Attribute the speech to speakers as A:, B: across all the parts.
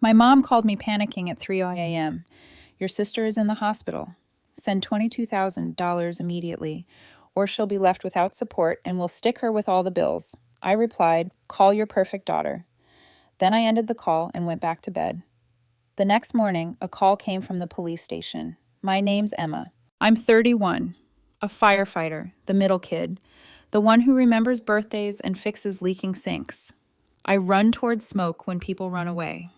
A: My mom called me panicking at 3 a.m. Your sister is in the hospital. Send $22,000 immediately, or she'll be left without support and we'll stick her with all the bills. I replied, call your perfect daughter. Then I ended the call and went back to bed. The next morning, a call came from the police station. My name's Emma. I'm 31, a firefighter, the middle kid, the one who remembers birthdays and fixes leaking sinks. I run towards smoke when people run away.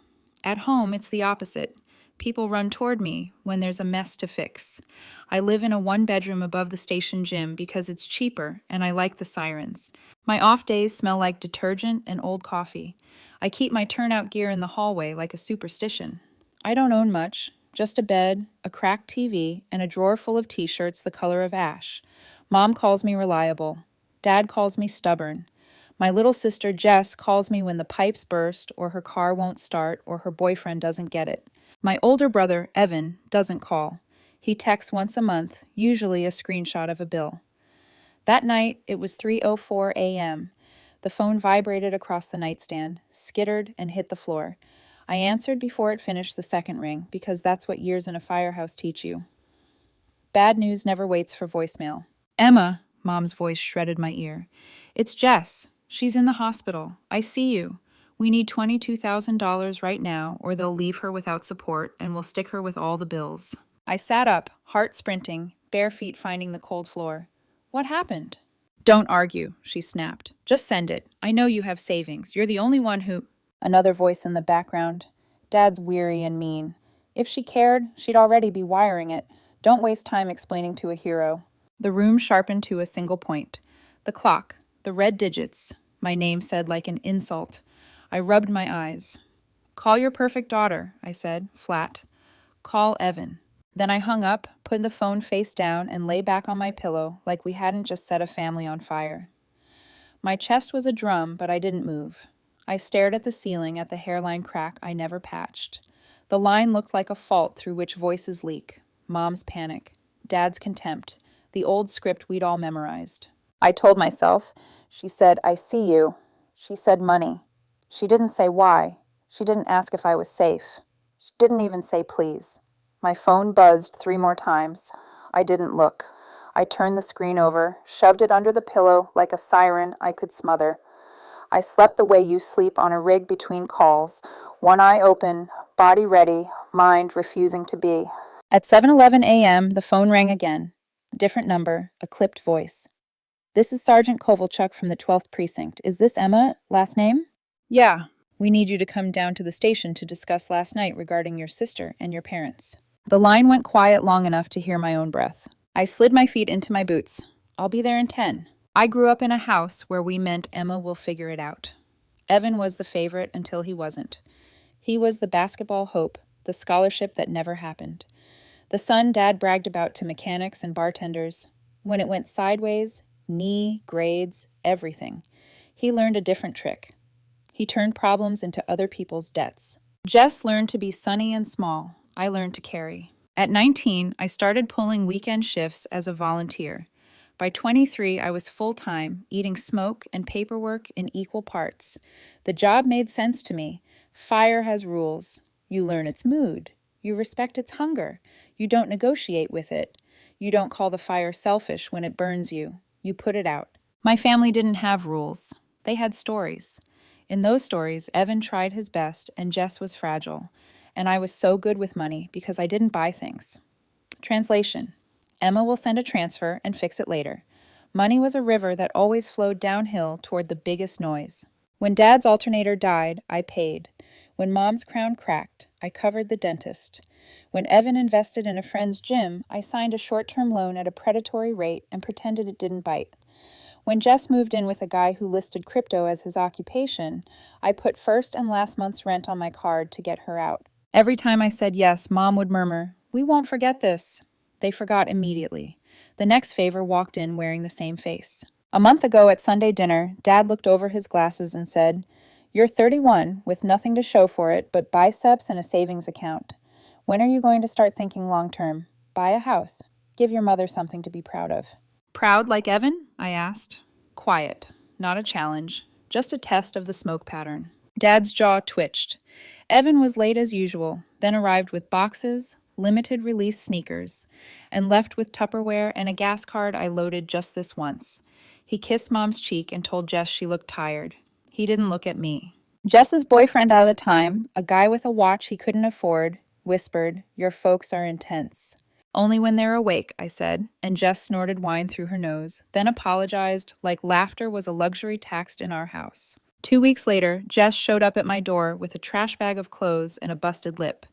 A: At home, it's the opposite. People run toward me when there's a mess to fix. I live in a one-bedroom above the station gym because it's cheaper and I like the sirens. My off days smell like detergent and old coffee. I keep my turnout gear in the hallway like a superstition. I don't own much, just a bed, a cracked TV, and a drawer full of t-shirts the color of ash. Mom calls me reliable. Dad calls me stubborn. My little sister Jess calls me when the pipes burst or her car won't start or her boyfriend doesn't get it. My older brother, Evan, doesn't call. He texts once a month, usually a screenshot of a bill. That night, it was 3:04 a.m. The phone vibrated across the nightstand, skittered, and hit the floor. I answered before it finished the second ring, because that's what years in a firehouse teach you. Bad news never waits for voicemail. Emma, Mom's voice shredded my ear. It's Jess. She's in the hospital. I see you. We need $22,000 right now, or they'll leave her without support, and we'll stick her with all the bills. I sat up, heart sprinting, bare feet finding the cold floor. What happened? Don't argue, she snapped. Just send it. I know you have savings. You're the only one who... Another voice in the background. Dad's weary and mean. If she cared, she'd already be wiring it. Don't waste time explaining to a hero. The room sharpened to a single point. The clock, the red digits. My name said like an insult. I rubbed my eyes. Call your perfect daughter, I said, flat. Call Evan. Then I hung up, put the phone face down, and lay back on my pillow like we hadn't just set a family on fire. My chest was a drum, but I didn't move. I stared at the ceiling at the hairline crack I never patched. The line looked like a fault through which voices leak. Mom's panic. Dad's contempt. The old script we'd all memorized. I told myself. She said, I see you. She said money. She didn't say why. She didn't ask if I was safe. She didn't even say please. My phone buzzed 3 more times. I didn't look. I turned the screen over, shoved it under the pillow like a siren I could smother. I slept the way you sleep on a rig between calls, one eye open, body ready, mind refusing to be. At 7:11 a.m., the phone rang again. A different number, a clipped voice. This is Sergeant Kovalchuk from the 12th Precinct. Is this Emma, last name? Yeah. We need you to come down to the station to discuss last night regarding your sister and your parents. The line went quiet long enough to hear my own breath. I slid my feet into my boots. I'll be there in 10. I grew up in a house where we meant Emma will figure it out. Evan was the favorite until he wasn't. He was the basketball hope, the scholarship that never happened. The son Dad bragged about to mechanics and bartenders. When it went sideways, knee, grades, everything. He learned a different trick. He turned problems into other people's debts. Jess learned to be sunny and small. I learned to carry. At 19, I started pulling weekend shifts as a volunteer. By 23, I was full-time, eating smoke and paperwork in equal parts. The job made sense to me. Fire has rules. You learn its mood. You respect its hunger. You don't negotiate with it. You don't call the fire selfish when it burns you. You put it out. My family didn't have rules. They had stories. In those stories, Evan tried his best and Jess was fragile. And I was so good with money because I didn't buy things. Translation. Emma will send a transfer and fix it later. Money was a river that always flowed downhill toward the biggest noise. When Dad's alternator died, I paid. When Mom's crown cracked, I covered the dentist. When Evan invested in a friend's gym, I signed a short-term loan at a predatory rate and pretended it didn't bite. When Jess moved in with a guy who listed crypto as his occupation, I put first and last month's rent on my card to get her out. Every time I said yes, Mom would murmur, "We won't forget this." They forgot immediately. The next favor walked in wearing the same face. A month ago at Sunday dinner, Dad looked over his glasses and said, "You're 31 with nothing to show for it but biceps and a savings account. When are you going to start thinking long-term? Buy a house. Give your mother something to be proud of." Proud like Evan? I asked. Quiet. Not a challenge. Just a test of the smoke pattern. Dad's jaw twitched. Evan was late as usual, then arrived with boxes, limited release sneakers, and left with Tupperware and a gas card I loaded just this once. He kissed Mom's cheek and told Jess she looked tired. He didn't look at me. Jess's boyfriend at the time, a guy with a watch he couldn't afford, whispered, "Your folks are intense." "Only when they're awake," I said, and Jess snorted wine through her nose, then apologized like laughter was a luxury taxed in our house. 2 weeks later, Jess showed up at my door with a trash bag of clothes and a busted lip.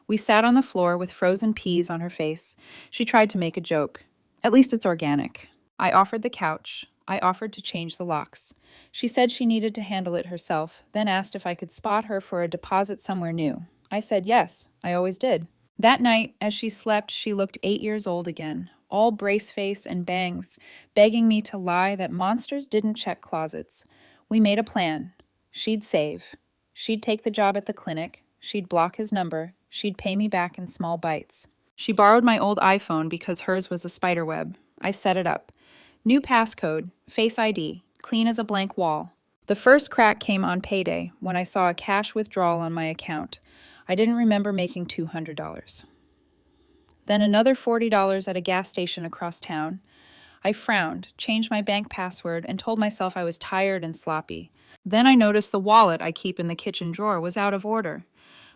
A: We sat on the floor with frozen peas on her face. She tried to make a joke. "At least it's organic." I offered the couch. I offered to change the locks. She said she needed to handle it herself, then asked if I could spot her for a deposit somewhere new. I said yes, I always did. That night, as she slept, she looked 8 years old again, all brace face and bangs, begging me to lie that monsters didn't check closets. We made a plan. She'd save. She'd take the job at the clinic. She'd block his number. She'd pay me back in small bites. She borrowed my old iPhone because hers was a spiderweb. I set it up. New passcode, Face ID, clean as a blank wall. The first crack came on payday when I saw a cash withdrawal on my account. I didn't remember making $200. Then another $40 at a gas station across town. I frowned, changed my bank password, and told myself I was tired and sloppy. Then I noticed the wallet I keep in the kitchen drawer was out of order.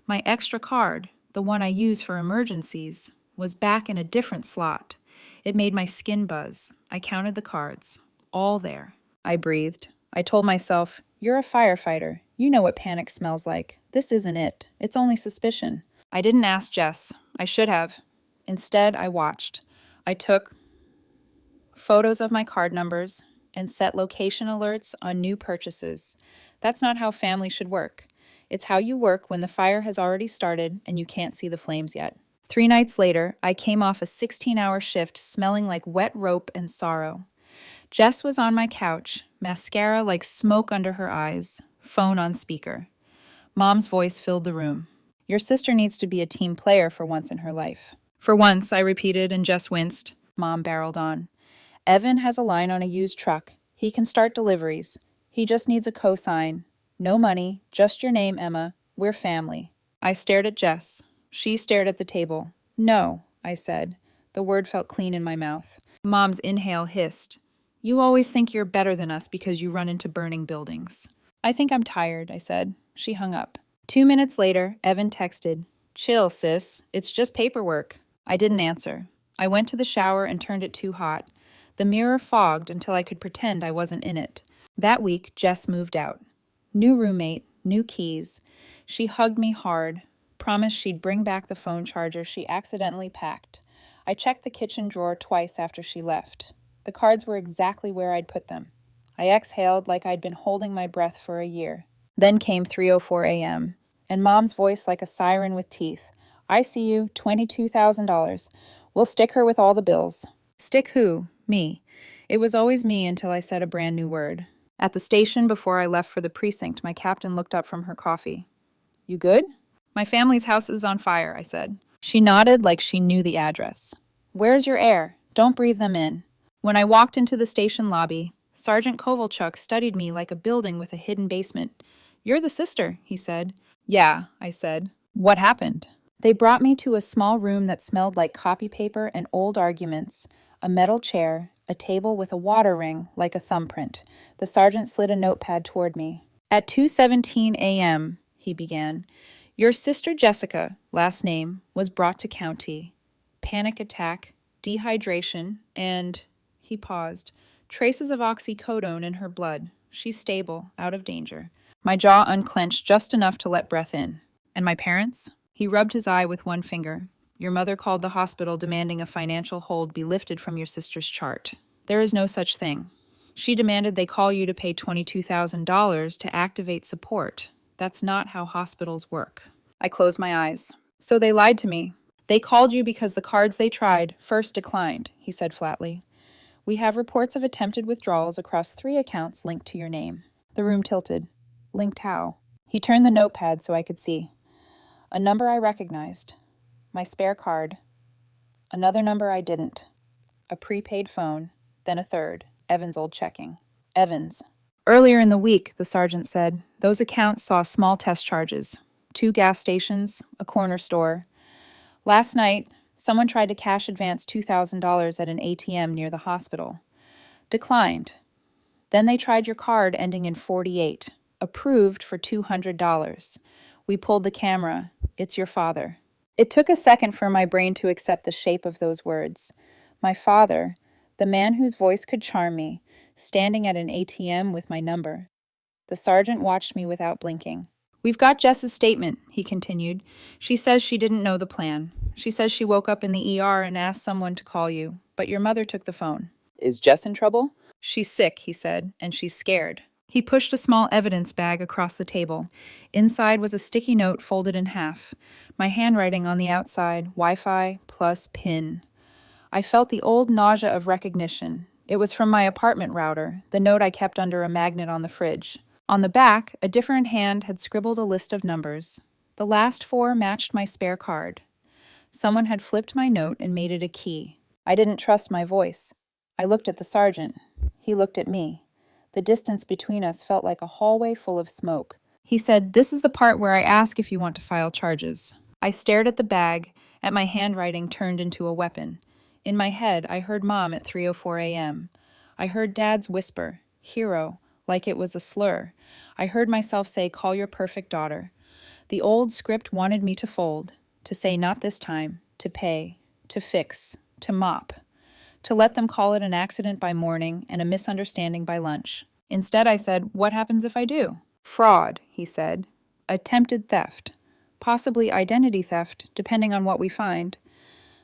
A: My extra card, the one I use for emergencies, was back in a different slot. It made my skin buzz. I counted the cards. All there. I breathed. I told myself, "You're a firefighter. You know what panic smells like. This isn't it. It's only suspicion." I didn't ask Jess. I should have. Instead, I watched. I took photos of my card numbers and set location alerts on new purchases. That's not how family should work. It's how you work when the fire has already started and you can't see the flames yet. 3 nights later, I came off a 16-hour shift smelling like wet rope and sorrow. Jess was on my couch, mascara like smoke under her eyes, phone on speaker. Mom's voice filled the room. "Your sister needs to be a team player for once in her life." "For once," I repeated, and Jess winced. Mom barreled on. "Evan has a line on a used truck. He can start deliveries. He just needs a cosign. No money, just your name, Emma. We're family." I stared at Jess. She stared at the table. "No," I said. The word felt clean in my mouth. Mom's inhale hissed. "You always think you're better than us because you run into burning buildings." "I think I'm tired," I said. She hung up. 2 minutes later, Evan texted, "Chill, sis. It's just paperwork." I didn't answer. I went to the shower and turned it too hot. The mirror fogged until I could pretend I wasn't in it. That week, Jess moved out. New roommate, new keys. She hugged me hard, promised she'd bring back the phone charger she accidentally packed. I checked the kitchen drawer twice after she left. The cards were exactly where I'd put them. I exhaled like I'd been holding my breath for a year. Then came 3:04 a.m., and Mom's voice like a siren with teeth. "I see you, $22,000. We'll stick her with all the bills." Stick who? Me. It was always me until I said a brand new word. At the station before I left for the precinct, my captain looked up from her coffee. "You good?" "My family's house is on fire," I said. She nodded like she knew the address. "Where's your air? Don't breathe them in." When I walked into the station lobby, Sergeant Kovalchuk studied me like a building with a hidden basement. "You're the sister," he said. "Yeah," I said. "What happened?" They brought me to a small room that smelled like copy paper and old arguments, a metal chair, a table with a water ring like a thumbprint. The sergeant slid a notepad toward me. "At 2:17 a.m., he began, your sister Jessica, last name, was brought to county. Panic attack, dehydration, and," he paused, "traces of oxycodone in her blood. She's stable, out of danger." My jaw unclenched just enough to let breath in. "And my parents?" He rubbed his eye with one finger. "Your mother called the hospital demanding a financial hold be lifted from your sister's chart. There is no such thing. She demanded they call you to pay $22,000 to activate support. That's not how hospitals work." I closed my eyes. "So they lied to me. They called you because the cards they tried first declined," he said flatly. "We have reports of attempted withdrawals across 3 accounts linked to your name." The room tilted. "Linked how?" He turned the notepad so I could see. A number I recognized. My spare card. Another number I didn't. A prepaid phone. Then a third. Evan's old checking. Evans. "Earlier in the week," the sergeant said, "those accounts saw small test charges. 2 gas stations, a corner store. Last night, someone tried to cash advance $2,000 at an ATM near the hospital. Declined. Then they tried your card ending in 48. Approved for $200. We pulled the camera. It's your father. It took a second for my brain to accept the shape of those words. My father, the man whose voice could charm me, standing at an ATM with my number. The sergeant watched me without blinking. We've got Jess's statement, he continued. She says she didn't know the plan. She says she woke up in the ER and asked someone to call you, but your mother took the phone. Is Jess in trouble? She's sick, he said, and she's scared. He pushed a small evidence bag across the table. Inside was a sticky note folded in half. My handwriting on the outside, Wi-Fi plus PIN. I felt the old nausea of recognition. It was from my apartment router, the note I kept under a magnet on the fridge. On the back, a different hand had scribbled a list of numbers. The last 4 matched my spare card. Someone had flipped my note and made it a key. I didn't trust my voice. I looked at the sergeant. He looked at me. The distance between us felt like a hallway full of smoke. He said, "This is the part where I ask if you want to file charges." I stared at the bag, at my handwriting turned into a weapon. In my head, I heard Mom at 3:04 a.m. I heard Dad's whisper, "Hero," like it was a slur. I heard myself say, "Call your perfect daughter." The old script wanted me to fold, to say not this time, to pay, to fix, to mop, to let them call it an accident by morning and a misunderstanding by lunch. Instead, I said, "What happens if I do?" "Fraud," he said. "Attempted theft. Possibly identity theft, depending on what we find.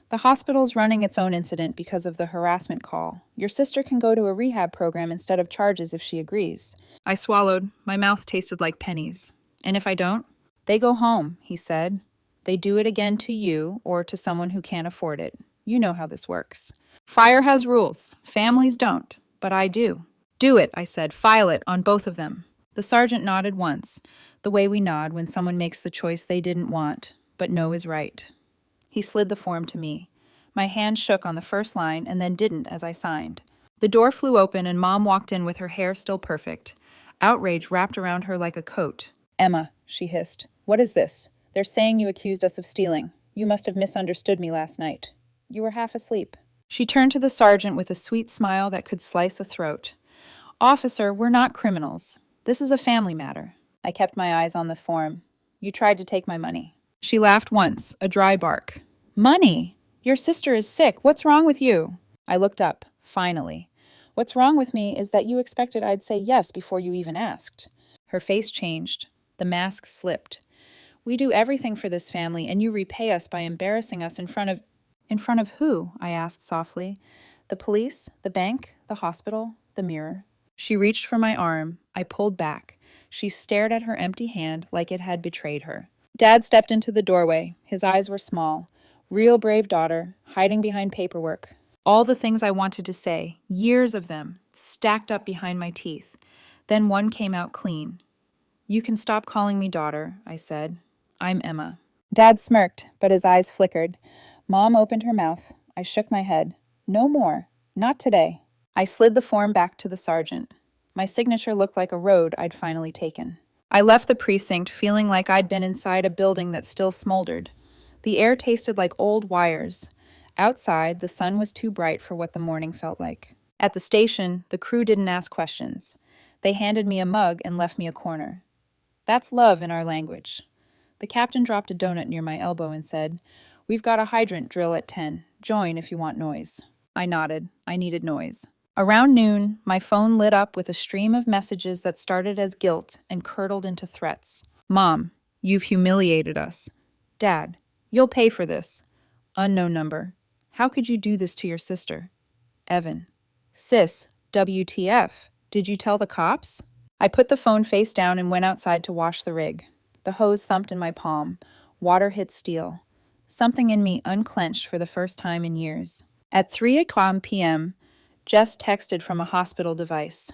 A: The hospital's running its own incident because of the harassment call. Your sister can go to a rehab program instead of charges if she agrees." I swallowed. My mouth tasted like pennies. "And if I don't?" "They go home," he said. "They do it again to you or to someone who can't afford it. You know how this works. Fire has rules. Families don't. But I do." "Do it," I said. "File it on both of them." The sergeant nodded once, the way we nod when someone makes the choice they didn't want, but know is right. He slid the form to me. My hand shook on the first line and then didn't as I signed. The door flew open and Mom walked in with her hair still perfect. Outrage wrapped around her like a coat. "Emma," she hissed, "what is this? They're saying you accused us of stealing. You must have misunderstood me last night. You were half asleep." She turned to the sergeant with a sweet smile that could slice a throat. "Officer, we're not criminals. This is a family matter." I kept my eyes on the form. "You tried to take my money." She laughed once, a dry bark. "Money? Your sister is sick. What's wrong with you?" I looked up, finally. "What's wrong with me is that you expected I'd say yes before you even asked." Her face changed. The mask slipped. "We do everything for this family, and you repay us by embarrassing us in front of..." "In front of who?" I asked softly. "The police, the bank, the hospital, the mirror." She reached for my arm. I pulled back. She stared at her empty hand like it had betrayed her. Dad stepped into the doorway. His eyes were small. Real brave daughter, hiding behind paperwork. All the things I wanted to say, years of them, stacked up behind my teeth. Then one came out clean. "You can stop calling me daughter," I said. "I'm Emma." Dad smirked, but his eyes flickered. Mom opened her mouth. I shook my head. "No more. Not today." I slid the form back to the sergeant. My signature looked like a road I'd finally taken. I left the precinct feeling like I'd been inside a building that still smoldered. The air tasted like old wires. Outside, the sun was too bright for what the morning felt like. At the station, the crew didn't ask questions. They handed me a mug and left me a corner. That's love in our language. The captain dropped a donut near my elbow and said, "We've got a hydrant drill at 10. Join if you want noise." I nodded. I needed noise. Around noon, my phone lit up with a stream of messages that started as guilt and curdled into threats. "Mom, you've humiliated us." "Dad, you'll pay for this." Unknown number. "How could you do this to your sister?" Evan. "Sis, WTF? Did you tell the cops?" I put the phone face down and went outside to wash the rig. The hose thumped in my palm. Water hit steel. Something in me unclenched for the first time in years. At 3:00 p.m., Jess texted from a hospital device.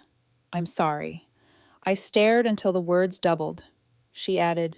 A: "I'm sorry." I stared until the words doubled. She added,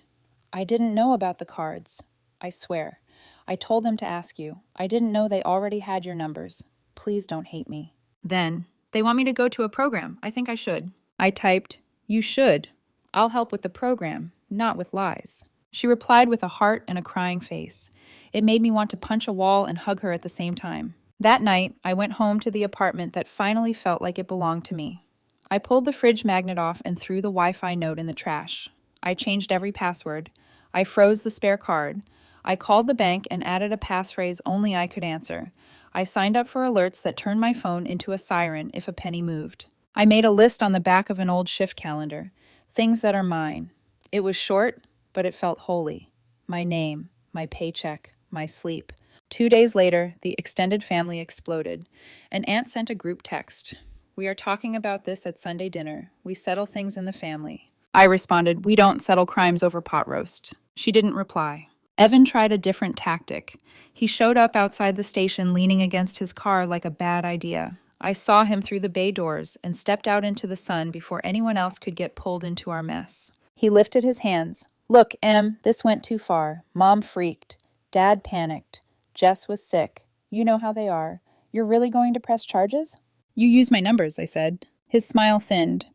A: "I didn't know about the cards. I swear. I told them to ask you. I didn't know they already had your numbers. Please don't hate me." Then, "They want me to go to a program. I think I should." I typed, "You should. I'll help with the program, not with lies." She replied with a heart and a crying face. It made me want to punch a wall and hug her at the same time. That night, I went home to the apartment that finally felt like it belonged to me. I pulled the fridge magnet off and threw the Wi-Fi note in the trash. I changed every password. I froze the spare card. I called the bank and added a passphrase only I could answer. I signed up for alerts that turned my phone into a siren if a penny moved. I made a list on the back of an old shift calendar. Things that are mine. It was short, but it felt holy. My name, my paycheck, my sleep. 2 days later, the extended family exploded. An aunt sent a group text. "We are talking about this at Sunday dinner. We settle things in the family." I responded, "We don't settle crimes over pot roast." She didn't reply. Evan tried a different tactic. He showed up outside the station leaning against his car like a bad idea. I saw him through the bay doors and stepped out into the sun before anyone else could get pulled into our mess. He lifted his hands. "Look, Em, this went too far. Mom freaked. Dad panicked. Jess was sick. You know how they are. You're really going to press charges?" "You use my numbers," I said. His smile thinned.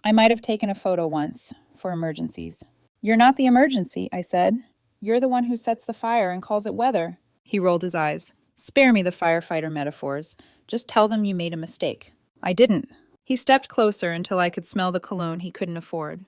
A: "I might have taken a photo once, for emergencies." "You're not the emergency," I said. "You're the one who sets the fire and calls it weather." He rolled his eyes. "Spare me the firefighter metaphors. Just tell them you made a mistake." I didn't. He stepped closer until I could smell the cologne he couldn't afford.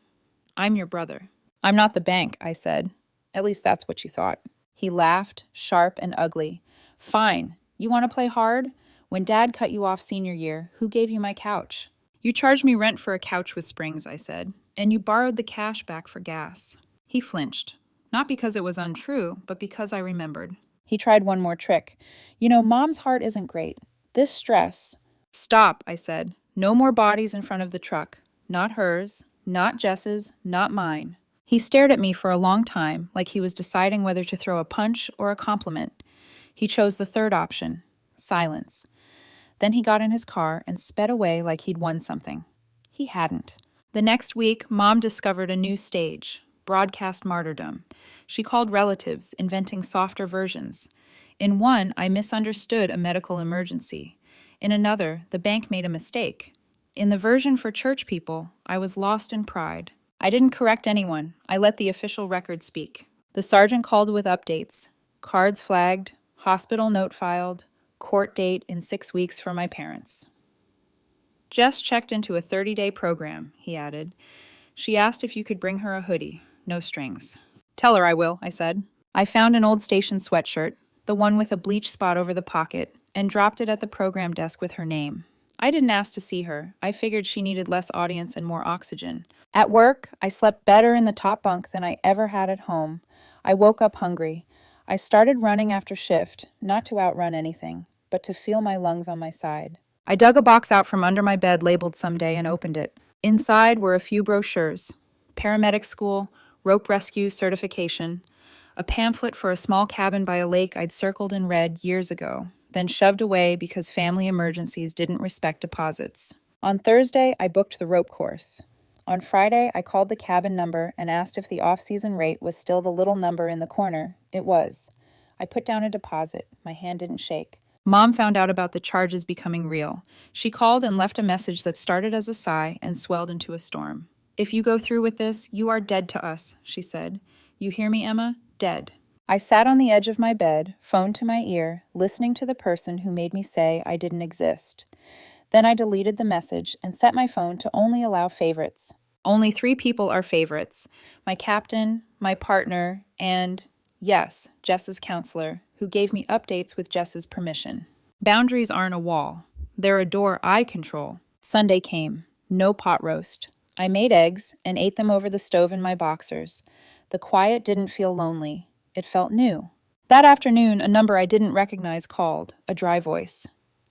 A: "I'm your brother." "I'm not the bank," I said. "At least that's what you thought." He laughed, sharp and ugly. "Fine. You want to play hard? When Dad cut you off senior year, who gave you my couch?" "You charged me rent for a couch with springs," I said, "and you borrowed the cash back for gas." He flinched. Not because it was untrue, but because I remembered. He tried one more trick. "You know, Mom's heart isn't great. This stress—" "Stop," I said. "No more bodies in front of the truck. Not hers, not Jess's, not mine." He stared at me for a long time, like he was deciding whether to throw a punch or a compliment. He chose the third option, silence. Then he got in his car and sped away like he'd won something. He hadn't. The next week, Mom discovered a new stage, broadcast martyrdom. She called relatives, inventing softer versions. In one, I misunderstood a medical emergency. In another, the bank made a mistake. In the version for church people, I was lost in pride. I didn't correct anyone. I let the official record speak. The sergeant called with updates. Cards flagged, hospital note filed, court date in 6 weeks for my parents. "Jess checked into a 30-day program," he added. "She asked if you could bring her a hoodie. No strings." "Tell her I will," I said. I found an old station sweatshirt, the one with a bleach spot over the pocket, and dropped it at the program desk with her name. I didn't ask to see her. I figured she needed less audience and more oxygen. At work, I slept better in the top bunk than I ever had at home. I woke up hungry. I started running after shift, not to outrun anything, but to feel my lungs on my side. I dug a box out from under my bed labeled someday and opened it. Inside were a few brochures: paramedic school, rope rescue certification, a pamphlet for a small cabin by a lake I'd circled in red years ago, then shoved away because family emergencies didn't respect deposits. On Thursday, I booked the rope course. On Friday, I called the cabin number and asked if the off-season rate was still the little number in the corner. It was. I put down a deposit. My hand didn't shake. Mom found out about the charges becoming real. She called and left a message that started as a sigh and swelled into a storm. "If you go through with this, you are dead to us," she said. "You hear me, Emma? Dead." I sat on the edge of my bed, phone to my ear, listening to the person who made me say I didn't exist. Then I deleted the message and set my phone to only allow favorites. Only 3 people are favorites: my captain, my partner, and, yes, Jess's counselor, who gave me updates with Jess's permission. Boundaries aren't a wall. They're a door I control. Sunday came. No pot roast. I made eggs and ate them over the stove in my boxers. The quiet didn't feel lonely. It felt new. That afternoon, a number I didn't recognize called, a dry voice.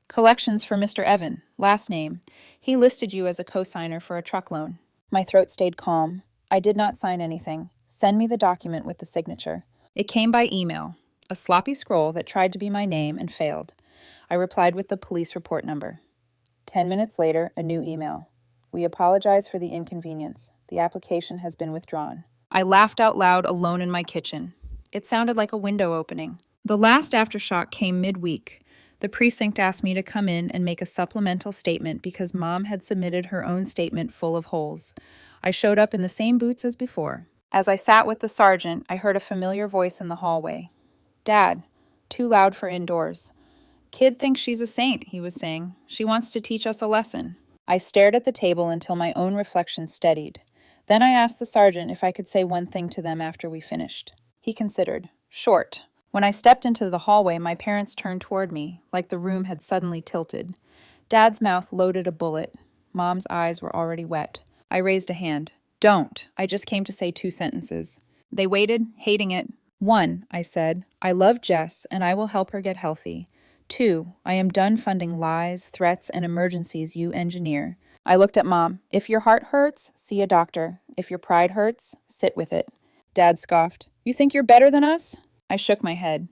A: "Collections for Mr. Evan, last name. He listed you as a co-signer for a truck loan." My throat stayed calm. I did not sign anything. Send me the document with the signature. It came by email, a sloppy scroll that tried to be my name and failed. I replied with the police report number. 10 minutes later, a new email. "We apologize for the inconvenience. The application has been withdrawn." I laughed out loud alone in my kitchen. It sounded like a window opening. The last aftershock came midweek. The precinct asked me to come in and make a supplemental statement because Mom had submitted her own statement full of holes. I showed up in the same boots as before. As I sat with the sergeant, I heard a familiar voice in the hallway. Dad, too loud for indoors. Kid thinks she's a saint, he was saying. She wants to teach us a lesson. I stared at the table until my own reflection steadied. Then I asked the sergeant if I could say one thing to them after we finished. He considered. Short. When I stepped into the hallway, my parents turned toward me, like the room had suddenly tilted. Dad's mouth loaded a bullet. Mom's eyes were already wet. I raised a hand. Don't. I just came to say 2 sentences. They waited, hating it. 1, I said, I love Jess, and I will help her get healthy. 2, I am done funding lies, threats, and emergencies you engineer. I looked at Mom. If your heart hurts, see a doctor. If your pride hurts, sit with it. Dad scoffed. You think you're better than us? I shook my head.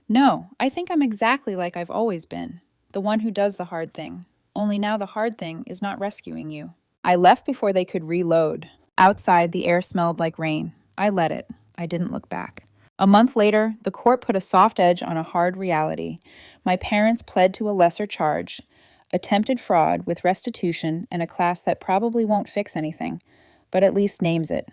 A: No, I think I'm exactly like I've always been. The one who does the hard thing. Only now the hard thing is not rescuing you. I left before they could reload. Outside, the air smelled like rain. I let it. I didn't look back. A month later, the court put a soft edge on a hard reality. My parents pled to a lesser charge, attempted fraud with restitution and a class that probably won't fix anything, but at least names it.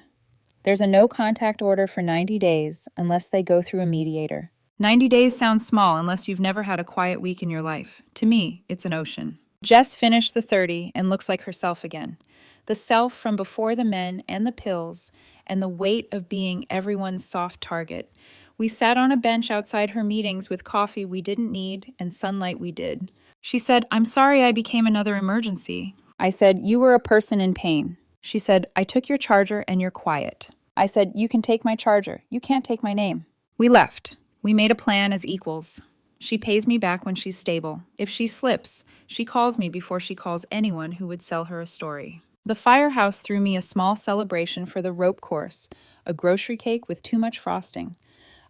A: There's a no-contact order for 90 days unless they go through a mediator. 90 days sounds small unless you've never had a quiet week in your life. To me, it's an ocean. Jess finished the 30 and looks like herself again. The self from before the men and the pills and the weight of being everyone's soft target. We sat on a bench outside her meetings with coffee we didn't need and sunlight we did. She said, I'm sorry I became another emergency. I said, you were a person in pain. She said, I took your charger and you're quiet. I said, you can take my charger. You can't take my name. We left. We made a plan as equals. She pays me back when she's stable. If she slips, she calls me before she calls anyone who would sell her a story. The firehouse threw me a small celebration for the rope course, a grocery cake with too much frosting,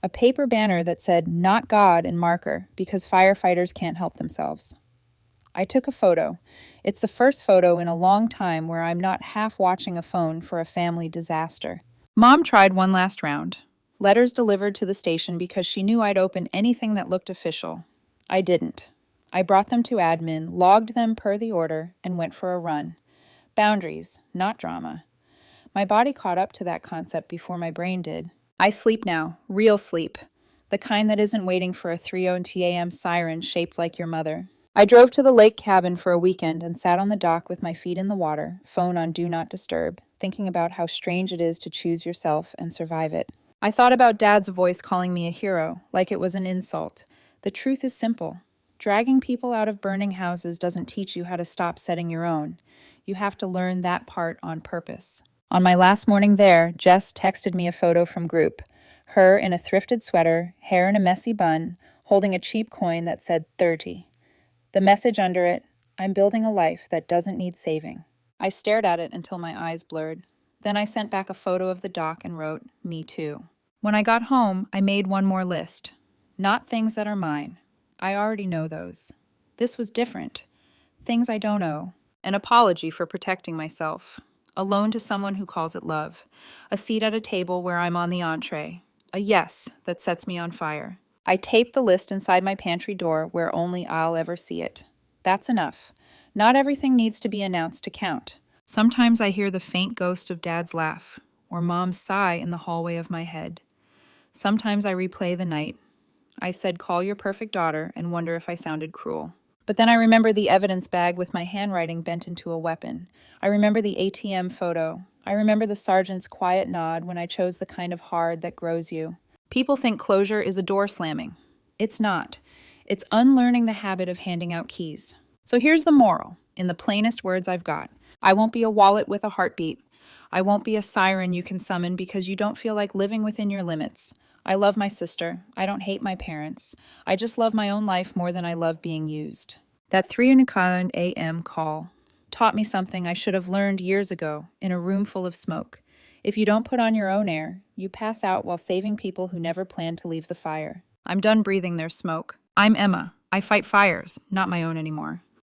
A: a paper banner that said, not God in marker, because firefighters can't help themselves. I took a photo. It's the first photo in a long time where I'm not half watching a phone for a family disaster. Mom tried one last round. Letters delivered to the station because she knew I'd open anything that looked official. I didn't. I brought them to admin, logged them per the order, and went for a run. Boundaries, not drama. My body caught up to that concept before my brain did. I sleep now, real sleep. The kind that isn't waiting for a 3:00 a.m. siren shaped like your mother. I drove to the lake cabin for a weekend and sat on the dock with my feet in the water, phone on Do Not Disturb, thinking about how strange it is to choose yourself and survive it. I thought about Dad's voice calling me a hero, like it was an insult. The truth is simple. Dragging people out of burning houses doesn't teach you how to stop setting your own. You have to learn that part on purpose. On my last morning there, Jess texted me a photo from group. Her in a thrifted sweater, hair in a messy bun, holding a cheap coin that said 30. The message under it, I'm building a life that doesn't need saving. I stared at it until my eyes blurred. Then I sent back a photo of the dock and wrote, me too. When I got home, I made one more list. Not things that are mine. I already know those. This was different. Things I don't owe. An apology for protecting myself. A loan to someone who calls it love. A seat at a table where I'm on the entree. A yes that sets me on fire. I taped the list inside my pantry door where only I'll ever see it. That's enough. Not everything needs to be announced to count. Sometimes I hear the faint ghost of Dad's laugh, or Mom's sigh in the hallway of my head. Sometimes I replay the night. I said, call your perfect daughter, and wonder if I sounded cruel. But then I remember the evidence bag with my handwriting bent into a weapon. I remember the ATM photo. I remember the sergeant's quiet nod when I chose the kind of hard that grows you. People think closure is a door slamming. It's not. It's unlearning the habit of handing out keys. So here's the moral, in the plainest words I've got. I won't be a wallet with a heartbeat. I won't be a siren you can summon because you don't feel like living within your limits. I love my sister. I don't hate my parents. I just love my own life more than I love being used. That 3:00 a.m. call taught me something I should have learned years ago in a room full of smoke. If you don't put on your own air, you pass out while saving people who never planned to leave the fire. I'm done breathing their smoke. I'm Emma. I fight fires, not my own anymore.